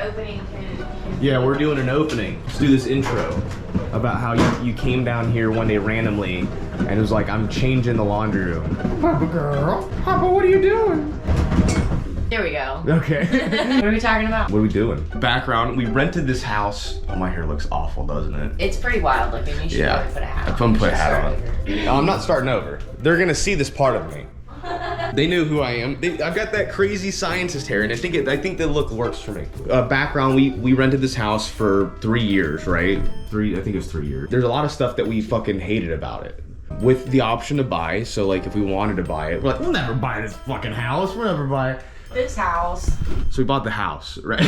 opening can... Yeah, we're doing an opening. Let's do this intro about how you came down here one day randomly and it was like, I'm changing the laundry room. Papa girl, Papa, what are you doing? There we go. Okay. What are we talking about? What are we doing? Background, we rented this house. Oh, my hair looks awful, doesn't it? It's pretty wild looking. You should probably put a hat on. I'm gonna put a hat on. No, I'm not starting over. They're gonna see this part of me. They knew who I am. I've got that crazy scientist hair, and I think the look works for me. Background, we rented this house for 3 years, right? I think it was 3 years. There's a lot of stuff that we fucking hated about it. With the option to buy, so like if we wanted to buy it, we're like, we'll never buy this fucking house. We'll never buy this house. So we bought the house, right?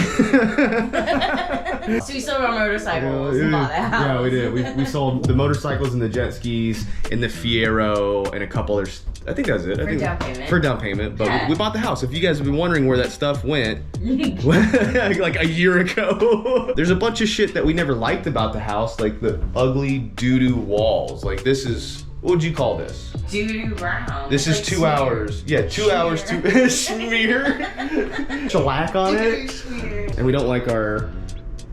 So we sold our motorcycles and bought a house. Yeah, we did. We sold the motorcycles and the jet skis and the Fiero and a couple others. I think that's it. For down payment. But we bought the house. If you guys have been wondering where that stuff went, like a year ago, there's a bunch of shit that we never liked about the house, like the ugly doo-doo walls. Like this is, what would you call this? Doo-doo brown. This is like 2 hours. Yeah, 2 hours to smear. Shellac on it. And we don't like our,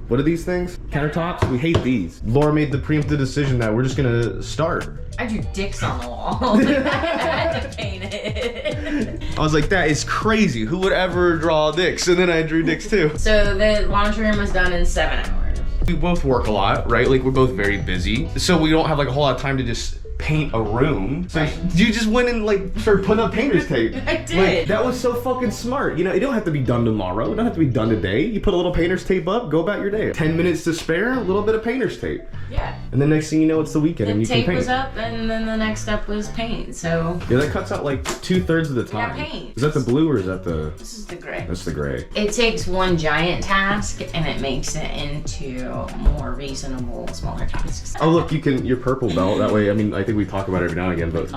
what are these things? Countertops? We hate these. Laura made the preemptive decision that we're just gonna start. I drew dicks on the wall. I had to paint it. I was like, that is crazy. Who would ever draw dicks? And then I drew dicks too. So the laundry room was done in 7 hours. We both work a lot, right? Like we're both very busy. So we don't have like a whole lot of time to just paint a room. So you just went and like started putting up painter's tape. I did. Like, that was so fucking smart. You know, it don't have to be done tomorrow. It don't have to be done today. You put a little painter's tape up, go about your day. 10 minutes to spare, a little bit of painter's tape. Yeah. And the next thing you know, it's the weekend and you can paint. The tape was up and then the next step was paint, so. Yeah, that cuts out like 2/3 of the time. Yeah, paint. Is that the blue or is that the? This is the gray. That's the gray. It takes one giant task and it makes it into more reasonable, smaller tasks. Oh look, you can, your purple belt, that way, I mean, I think we talk about it every now and again, but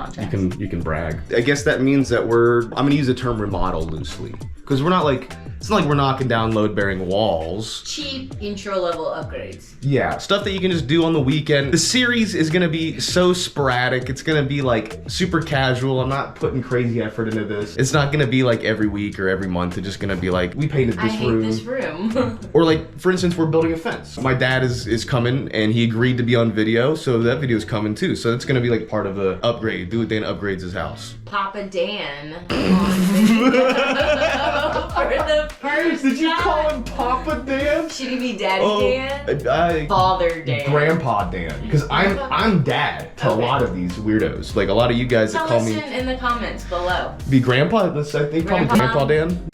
you can brag. I guess that means that I'm gonna use the term remodel loosely. Because we're not like, it's not like we're knocking down load-bearing walls. Cheap intro-level upgrades. Yeah, stuff that you can just do on the weekend. The series is gonna be so sporadic. It's gonna be like super casual. I'm not putting crazy effort into this. It's not gonna be like every week or every month. It's just gonna be like, we painted this room. I hate this room. Or like, for instance, we're building a fence. My dad is coming and he agreed to be on video, so that video is coming too. So it's gonna be like part of the upgrade. DOITWITHDAN upgrades his house. Papa Dan on video. For the first Did you time. call him Papa Dan? Should he be Daddy Dan? Father Dan. Grandpa Dan. Because I'm dad to a lot of these weirdos. Like a lot of you guys that call me. In the comments below. Be Grandpa? I think call me Grandpa Dan.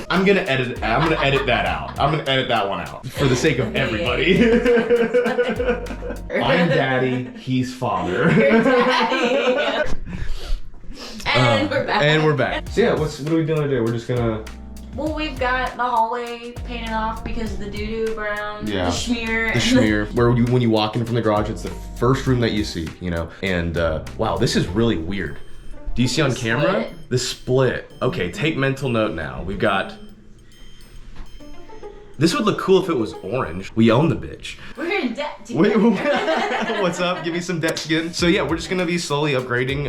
I'm gonna edit that out. I'm gonna edit that one out for the sake of everybody. I'm daddy, he's father. You're daddy. And we're back. And we're back. So yeah, what are we doing today? We're just gonna... Well, we've got the hallway painted off because of the doo-doo brown, yeah. The schmear. The schmear, where when you walk in from the garage, it's the first room that you see, you know? And wow, this is really weird. Do you see on camera? The split. Okay, take mental note now. We've got... This would look cool if it was orange. We own the bitch. We're in debt together. What's up? Give me some debt skin. So yeah, we're just gonna be slowly upgrading.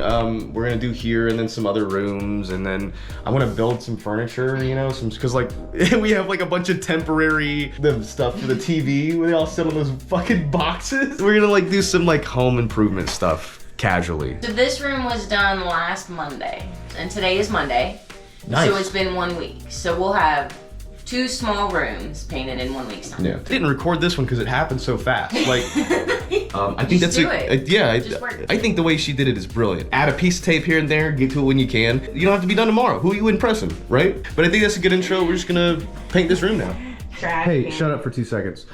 We're gonna do here and then some other rooms, and then I want to build some furniture, you know, because like we have like a bunch of temporary stuff for the TV where they all sit on those fucking boxes. We're gonna like do some like home improvement stuff casually. So this room was done last Monday, and today is Monday. Nice. So it's been 1 week. So we'll have 2 small rooms painted in 1 week's time. Yeah. I didn't record this one because it happened so fast. Like, I think that's I think the way she did it is brilliant. Add a piece of tape here and there, get to it when you can. You don't have to be done tomorrow. Who are you impressing, right? But I think that's a good intro. We're just gonna paint this room now. Hey, shut up for 2 seconds.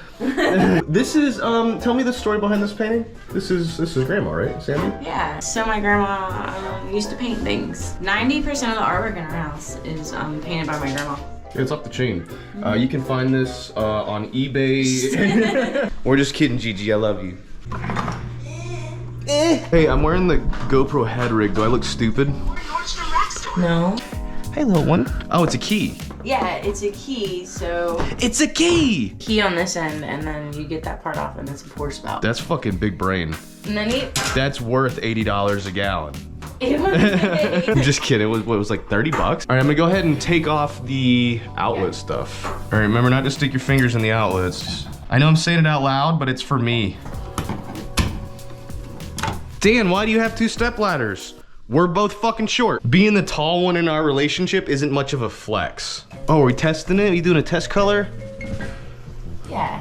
This is, tell me the story behind this painting. This is grandma, right, Sandy? Yeah, so my grandma used to paint things. 90% of the artwork in our house is painted by my grandma. It's up the chain. You can find this on eBay. We're just kidding, Gigi. I love you. Hey, I'm wearing the GoPro head rig. Do I look stupid? No. Hey, little one. Oh, it's a key. Yeah, it's a key, so... It's a key! Key on this end, and then you get that part off, and it's a pour spout. That's fucking big brain. And then That's worth $80 a gallon. It was I'm just kidding. It was like 30 bucks. All right, I'm gonna go ahead and take off the outlet stuff. All right, remember not to stick your fingers in the outlets. I know I'm saying it out loud, but it's for me. Dan, why do you have 2 step ladders? We're both fucking short. Being the tall one in our relationship isn't much of a flex. Oh, are we testing it? Are you doing a test color? Yeah.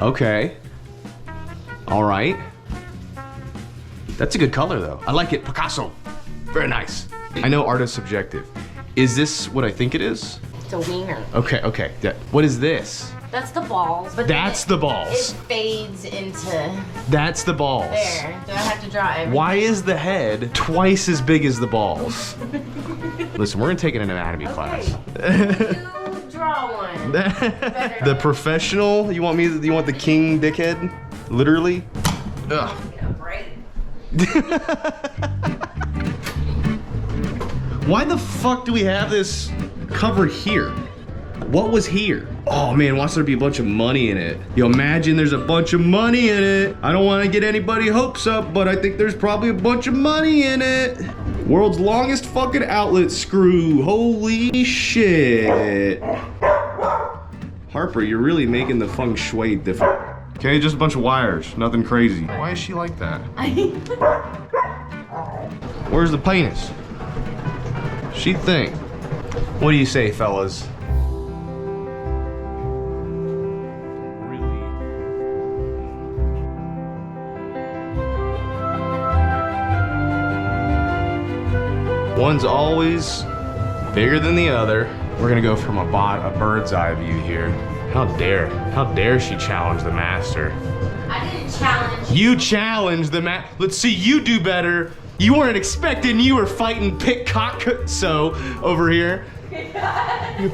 Okay. All right. That's a good color though. I like it, Picasso. Very nice. I know art is subjective. Is this what I think it is? It's a wiener. Okay, okay. Yeah. What is this? That's the balls. But That's the balls. It fades into That's the balls. there. Do I have to draw everything? Why is the head twice as big as the balls? Listen, we're gonna take an anatomy class. You draw one. The professional? You want the king dickhead? Literally? Ugh. Why the fuck do we have this covered here? What was here? Oh man, watch there be a bunch of money in it. Yo, imagine there's a bunch of money in it. I don't want to get anybody hopes up, but I think there's probably a bunch of money in it. World's longest fucking outlet screw. Holy shit. Harper, you're really making the feng shui different. Okay, just a bunch of wires, nothing crazy. Why is she like that? Where's the penis? She think. What do you say, fellas? One's always bigger than the other. We're gonna go from a bird's eye view here. How dare she challenge the master? I didn't challenge. You challenged the Let's see you do better. You weren't expecting you were fighting Picasso over here.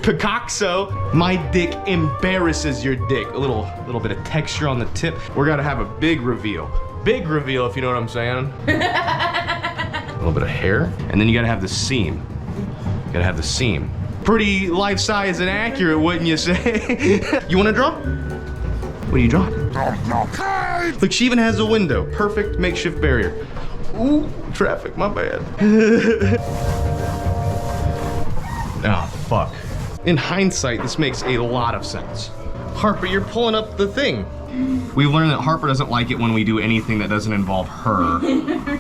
Picasso. My dick embarrasses your dick. A little bit of texture on the tip. We're gonna have a big reveal. Big reveal, if you know what I'm saying. A little bit of hair, and then you gotta have the seam. You gotta have the seam. Pretty life size and accurate, wouldn't you say? You wanna draw? What are you drawing? Look, she even has a window. Perfect makeshift barrier. Ooh, traffic, my bad. Oh, fuck. In hindsight, this makes a lot of sense. Harper, you're pulling up the thing. We've learned that Harper doesn't like it when we do anything that doesn't involve her.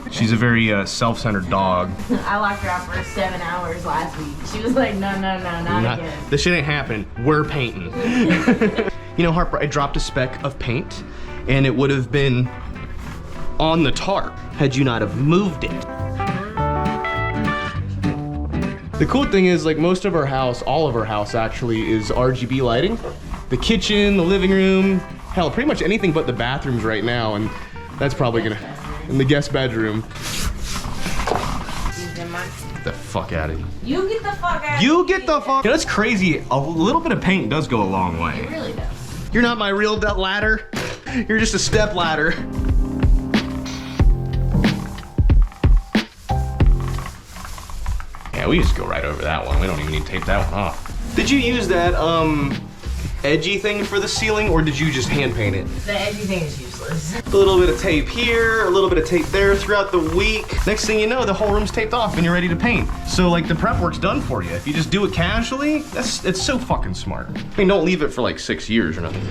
She's a very self-centered dog. I locked her out for 7 hours last week. She was like, no, not again. This shit ain't happening. We're painting. You know, Harper, I dropped a speck of paint and it would have been on the tarp had you not have moved it. The cool thing is, like, most of our house, all of our house actually, is RGB lighting. The kitchen, the living room, hell, pretty much anything but the bathrooms right now, and that's probably gonna, in the guest bedroom. Get the fuck out of here. You get the fuck out of You get the fuck. You know, that's crazy. A little bit of paint does go a long way. It really does. You're not my real ladder. You're just a step ladder. Yeah, we just go right over that one. We don't even need to tape that one off. Did you use that edgy thing for the ceiling, or did you just hand paint it? The edgy thing is useless. A little bit of tape here, a little bit of tape there throughout the week. Next thing you know, the whole room's taped off and you're ready to paint. So like the prep work's done for you. If you just do it casually, it's so fucking smart. I mean, don't leave it for like 6 years or nothing.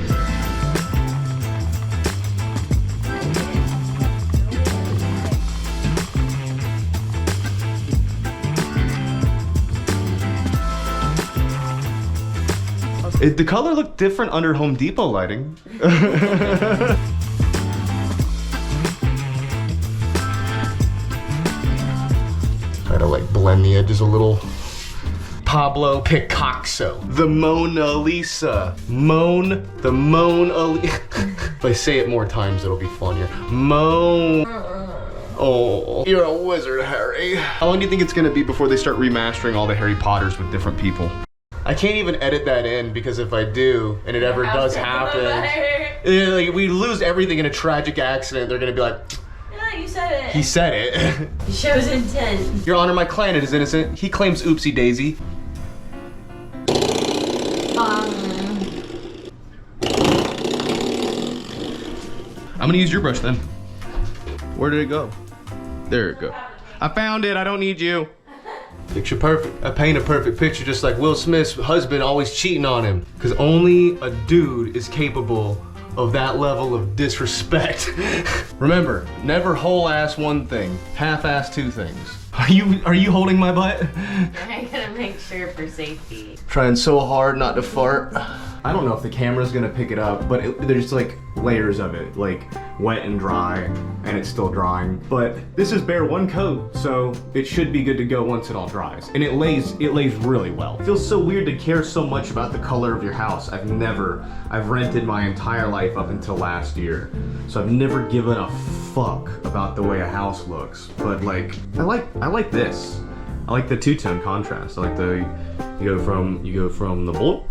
The color looked different under Home Depot lighting. Try to like blend the edges a little. Pablo Picasso, the Mona Lisa. The Mona Lisa. If I say it more times, it'll be funnier. Oh, you're a wizard, Harry. How long do you think it's gonna be before they start remastering all the Harry Potters with different people? I can't even edit that in, because if I do, and it ever does happen, like, we lose everything in a tragic accident, they're gonna be like, Yeah, you said it. he said it. It shows intent. Your Honor, my client is innocent. He claims oopsie daisy. I'm gonna use your brush then. Where did it go? There you go. I found it, I don't need you. Picture perfect. I paint a perfect picture just like Will Smith's husband always cheating on him. Because only a dude is capable of that level of disrespect. Remember, never whole ass one thing, half ass two things. Are you holding my butt? I gotta make sure for safety. Trying so hard not to fart. I don't know if the camera's gonna pick it up, but there's like layers of it, like wet and dry, and it's still drying. But this is bare one coat, so it should be good to go once it all dries. And it lays really well. It feels so weird to care so much about the color of your house. I've rented my entire life up until last year, so I've never given a fuck about the way a house looks. But like, I like this. I like the two-tone contrast. I like you go from the blue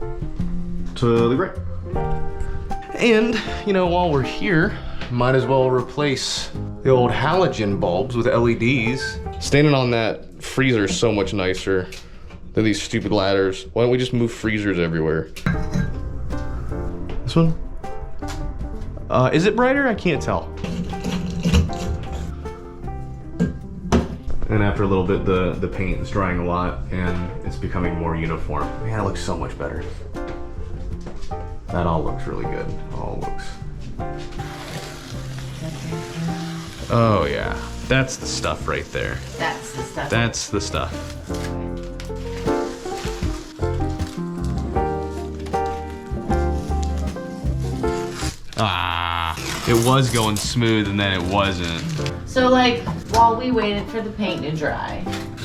to the gray. And, you know, while we're here, might as well replace the old halogen bulbs with LEDs. Standing on that freezer is so much nicer than these stupid ladders. Why don't we just move freezers everywhere? This one? Is it brighter? I can't tell. And after a little bit, the paint is drying a lot and it's becoming more uniform. Man, it looks so much better. That all looks really good. All looks. Oh yeah, that's the stuff right there. That's the stuff. That's the stuff. It was going smooth and then it wasn't. So like, while we waited for the paint to dry,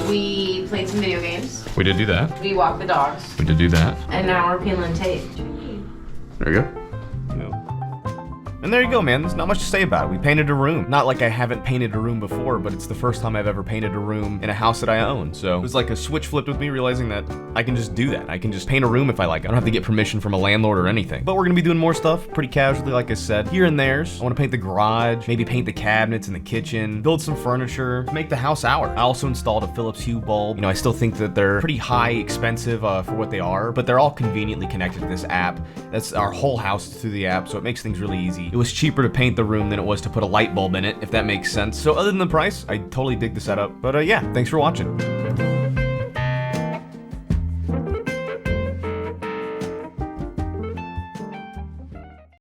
we played some video games. We did do that. We walked the dogs. We did do that. And now we're peeling tape. There you go. And there you go, man. There's not much to say about it. We painted a room. Not like I haven't painted a room before, but it's the first time I've ever painted a room in a house that I own. So it was like a switch flipped with me realizing that I can just do that. I can just paint a room if I like. I don't have to get permission from a landlord or anything. But we're gonna be doing more stuff pretty casually, like I said. Here and there's. I wanna paint the garage, maybe paint the cabinets in the kitchen, build some furniture, make the house ours. I also installed a Philips Hue bulb. You know, I still think that they're pretty high, expensive for what they are, but they're all conveniently connected to this app. That's our whole house through the app, so it makes things really easy. It was cheaper to paint the room than it was to put a light bulb in it, if that makes sense. So other than the price, I totally dig the setup. But yeah, thanks for watching.